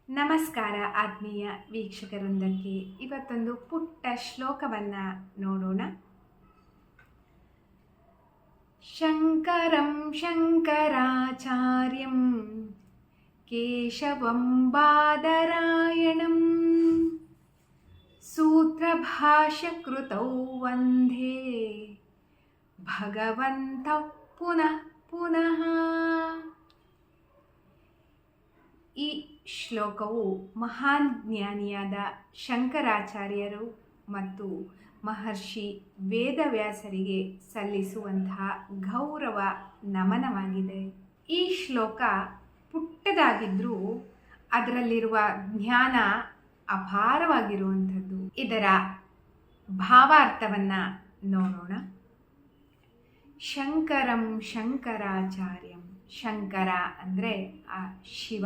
ನಮಸ್ಕಾರ ಆತ್ಮೀಯ ವೀಕ್ಷಕರೊಂದಕ್ಕೆ ಇವತ್ತೊಂದು ಪುಟ್ಟ ಶ್ಲೋಕವನ್ನು ನೋಡೋಣ. ಶಂಕರಂ ಶಂಕರಾಚಾರ್ಯಂ ಕೇಶವಂ ಬಾದರಾಯಣಂ ಸೂತ್ರಭಾಷ್ಯಕೃತೌ ವಂದೇ ಭಗವಂತೌ ಪುನಃ ಪುನಃ. ಈ ಶ್ಲೋಕವು ಮಹಾನ್ ಜ್ಞಾನಿಯಾದ ಶಂಕರಾಚಾರ್ಯರು ಮತ್ತು ಮಹರ್ಷಿ ವೇದವ್ಯಾಸರಿಗೆ ಸಲ್ಲಿಸುವಂತಹ ಗೌರವ ನಮನವಾಗಿದೆ. ಈ ಶ್ಲೋಕ ಪುಟ್ಟದಾಗಿದ್ದರೂ ಅದರಲ್ಲಿರುವ ಜ್ಞಾನ ಅಪಾರವಾಗಿರುವಂಥದ್ದು. ಇದರ ಭಾವಾರ್ಥವನ್ನು ನೋಡೋಣ. ಶಂಕರಂ ಶಂಕರಾಚಾರ್ಯಂ. ಶಂಕರ ಅಂದರೆ ಆ ಶಿವ,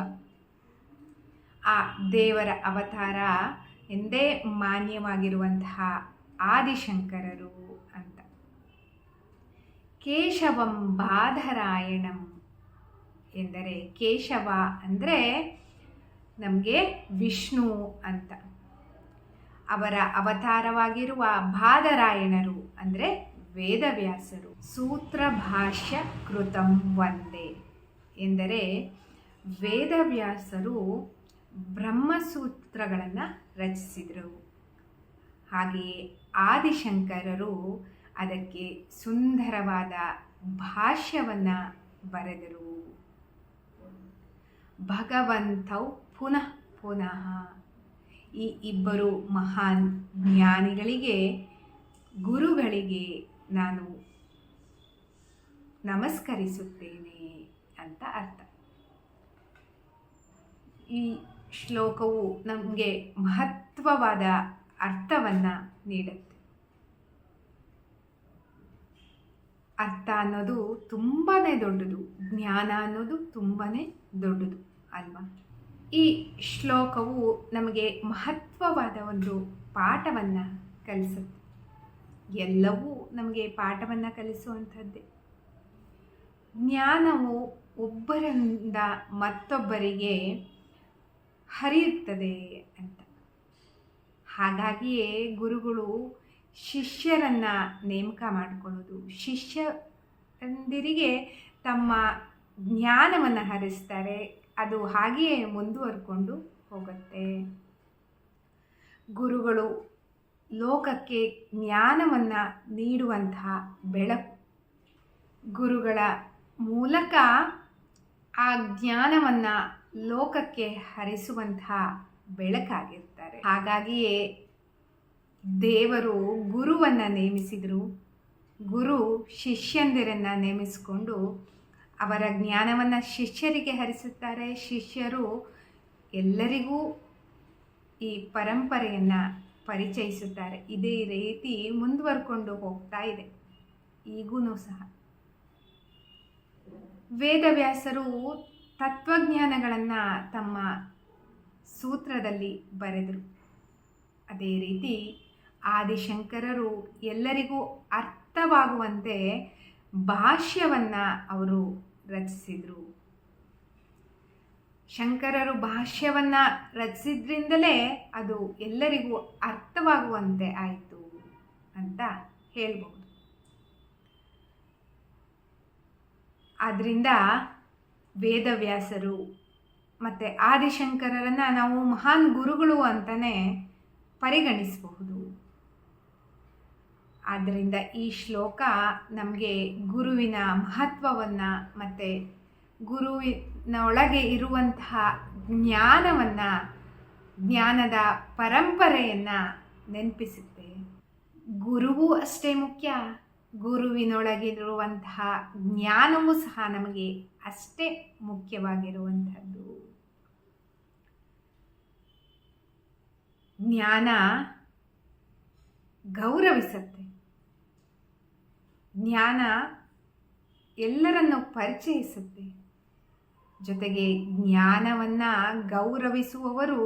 ಆ ದೇವರ ಅವತಾರ ಎಂದೇ ಮಾನ್ಯವಾಗಿರುವಂತಹ ಆದಿಶಂಕರರು ಅಂತ. ಕೇಶವಂ ಬಾದರಾಯಣಂ ಎಂದರೆ ಕೇಶವ ಅಂದರೆ ನಮಗೆ ವಿಷ್ಣು ಅಂತ. ಅವರ ಅವತಾರವಾಗಿರುವ ಬಾದರಾಯಣರು ಅಂದರೆ ವೇದವ್ಯಾಸರು. ಸೂತ್ರಭಾಷ್ಯ ಕೃತಂ ವಂದೇ ಎಂದರೆ ವೇದವ್ಯಾಸರು ಬ್ರಹ್ಮಸೂತ್ರಗಳನ್ನು ರಚಿಸಿದರು. ಹಾಗೆಯೇ ಆದಿಶಂಕರರು ಅದಕ್ಕೆ ಸುಂದರವಾದ ಭಾಷ್ಯವನ್ನು ಬರೆದರು. ಭಗವಂತೌ ಪುನಃ ಪುನಃ. ಈ ಇಬ್ಬರು ಮಹಾನ್ ಜ್ಞಾನಿಗಳಿಗೆ, ಗುರುಗಳಿಗೆ ನಾನು ನಮಸ್ಕರಿಸುತ್ತೇನೆ ಅಂತ ಅರ್ಥ. ಈ ಶ್ಲೋಕವು ನಮಗೆ ಮಹತ್ವವಾದ ಅರ್ಥವನ್ನು ನೀಡುತ್ತೆ. ಅರ್ಥ ಅನ್ನೋದು ತುಂಬಾ ದೊಡ್ಡದು, ಜ್ಞಾನ ಅನ್ನೋದು ತುಂಬಾ ದೊಡ್ಡದು ಅಲ್ವಾ? ಈ ಶ್ಲೋಕವು ನಮಗೆ ಮಹತ್ವವಾದ ಒಂದು ಪಾಠವನ್ನು ಕಲಿಸುತ್ತೆ. ಎಲ್ಲವೂ ನಮಗೆ ಪಾಠವನ್ನು ಕಲಿಸುವಂಥದ್ದೇ. ಜ್ಞಾನವು ಒಬ್ಬರಿಂದ ಮತ್ತೊಬ್ಬರಿಗೆ ಹರಿಯುತ್ತದೆ ಅಂತ. ಹಾಗಾಗಿಯೇ ಗುರುಗಳು ಶಿಷ್ಯರನ್ನು ನೇಮಕ ಮಾಡಿಕೊಳ್ಳೋದು, ಶಿಷ್ಯಂದಿರಿಗೆ ತಮ್ಮ ಜ್ಞಾನವನ್ನು ಹರಿಸ್ತಾರೆ. ಅದು ಹಾಗೆಯೇ ಮುಂದುವರ್ಕೊಂಡು ಹೋಗುತ್ತೆ. ಗುರುಗಳು ಲೋಕಕ್ಕೆ ಜ್ಞಾನವನ್ನು ನೀಡುವಂತಹ ಬೆಳಕು. ಗುರುಗಳ ಮೂಲಕ ಆ ಜ್ಞಾನವನ್ನು ಲೋಕಕ್ಕೆ ಹರಿಸುವಂತಹ ಬೆಳಕಾಗಿರ್ತಾರೆ. ಹಾಗಾಗಿಯೇ ದೇವರು ಗುರುವನ್ನು ನೇಮಿಸಿದರು. ಗುರು ಶಿಷ್ಯಂದಿರನ್ನು ನೇಮಿಸಿಕೊಂಡು ಅವರ ಜ್ಞಾನವನ್ನು ಶಿಷ್ಯರಿಗೆ ಹರಿಸುತ್ತಾರೆ. ಶಿಷ್ಯರು ಎಲ್ಲರಿಗೂ ಈ ಪರಂಪರೆಯನ್ನು ಪರಿಚಯಿಸುತ್ತಾರೆ. ಇದೇ ರೀತಿ ಮುಂದುವರ್ಕೊಂಡು ಹೋಗ್ತಾ ಇದೆ ಈಗೂ ಸಹ. ವೇದವ್ಯಾಸರು ತತ್ವಜ್ಞಾನಗಳನ್ನು ತಮ್ಮ ಸೂತ್ರದಲ್ಲಿ ಬರೆದರು. ಅದೇ ರೀತಿ ಆದಿಶಂಕರರು ಎಲ್ಲರಿಗೂ ಅರ್ಥವಾಗುವಂತೆ ಭಾಷ್ಯವನ್ನು ಅವರು ರಚಿಸಿದರು. ಶಂಕರರು ಭಾಷ್ಯವನ್ನು ರಚಿಸಿದ್ರಿಂದಲೇ ಅದು ಎಲ್ಲರಿಗೂ ಅರ್ಥವಾಗುವಂತೆ ಆಯಿತು ಅಂತ ಹೇಳ್ಬೋದು. ಆದ್ದರಿಂದ ವೇದವ್ಯಾಸರು ಮತ್ತು ಆದಿಶಂಕರರನ್ನು ನಾವು ಮಹಾನ್ ಗುರುಗಳು ಅಂತಲೇ ಪರಿಗಣಿಸಬಹುದು. ಆದ್ದರಿಂದ ಈ ಶ್ಲೋಕ ನಮಗೆ ಗುರುವಿನ ಮಹತ್ವವನ್ನು ಮತ್ತು ಗುರುವಿನ ಒಳಗೆ ಇರುವಂತಹ ಜ್ಞಾನವನ್ನು, ಜ್ಞಾನದ ಪರಂಪರೆಯನ್ನು ನೆನಪಿಸುತ್ತೆ. ಗುರುವೂ ಅಷ್ಟೇ ಮುಖ್ಯ, ಗುರುವಿನೊಳಗಿರುವಂತಹ ಜ್ಞಾನವೂ ಸಹ ನಮಗೆ ಅಷ್ಟೇ ಮುಖ್ಯವಾಗಿರುವಂಥದ್ದು. ಜ್ಞಾನ ಗೌರವಿಸುತ್ತೆ. ಜ್ಞಾನ ಎಲ್ಲರನ್ನು ಪರಿಚಯಿಸುತ್ತೆ. ಜೊತೆಗೆ ಜ್ಞಾನವನ್ನು ಗೌರವಿಸುವವರು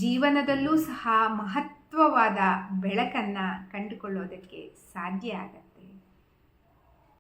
ಜೀವನದಲ್ಲೂ ಸಹ ಮಹತ್ವವಾದ ಬೆಳಕನ್ನು ಕಂಡುಕೊಳ್ಳೋದಕ್ಕೆ ಸಾಧ್ಯ ಆಗುತ್ತೆ.